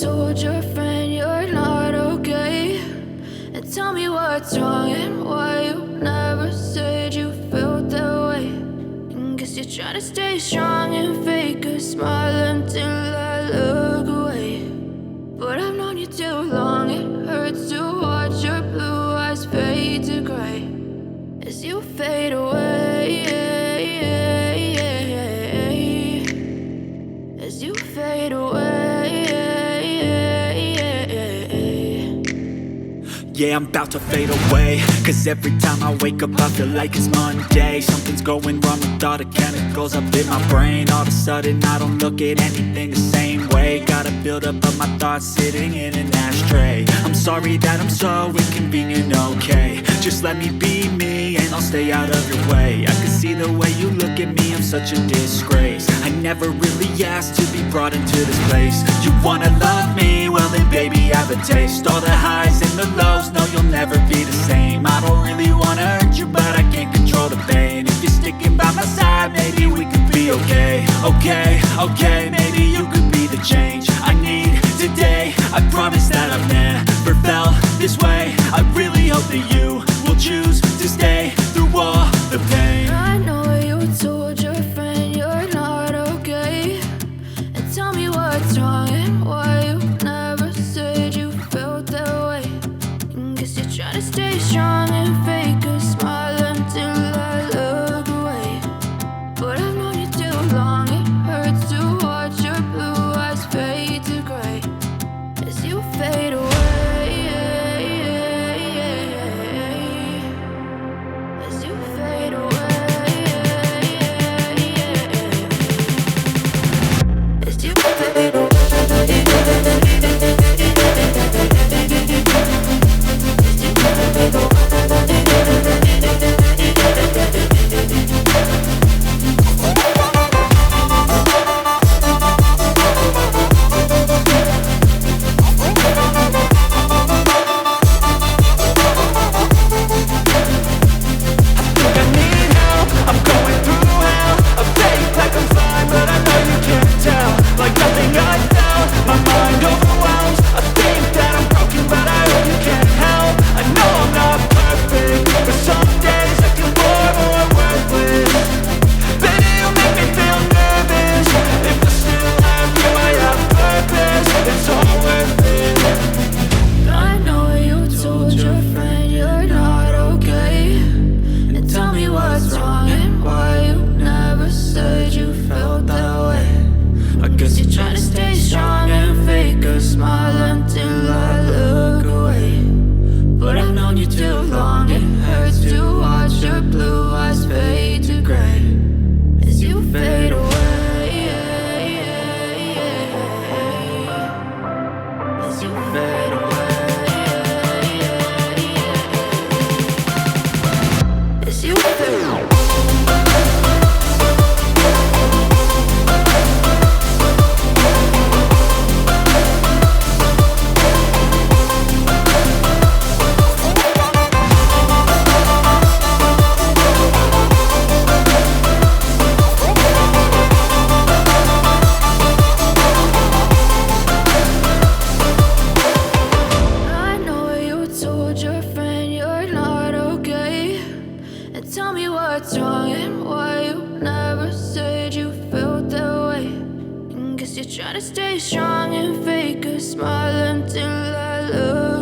told your friend you're not okay? And tell me what's wrong and why you never said you felt that way. And guess you're trying to stay strong and fake a smile until I look away. But I've known you too long, it hurts to watch your blue eyes fade to gray as you fade away, as you fade away. Yeah, I'm about to fade away, cause every time I wake up I feel like it's Monday. Something's going wrong with all the chemicals up in my brain. All of a sudden I don't look at anything the same way. Got a buildup of my thoughts sitting in an ashtray. I'm sorry that I'm so inconvenient, okay? Just let me be me and I'll stay out of your way. I can see the way you look at me, I'm such a disgrace. I never really asked to be brought into this place. You wanna love me? Well then baby, have a taste. All the highs and the lows, no, you'll never be the same. I don't really wanna hurt you, but I can't control the pain. If you're sticking by my side, maybe we could be okay. Okay, maybe you could be the change I need today. I promise that I've never felt this way. I really hope that you will choose to stay through all the pain. I know you told your friend you're not okay. And tell me what's wrong and why you never said you felt that way. And guess you're trying to stay strong and fake a smile until I look away. But I've known you too long, it hurts to watch your blue eyes fade to gray as you fade away. As you fade away. As you fade away. Smile until I look away. But I've known you too long, it hurts to watch your blue eyes fade to gray as you fade away. As you fade away. As you fade away. Tell me what's wrong and why you never said you felt that way. And guess you're trying to stay strong and fake a smile until I look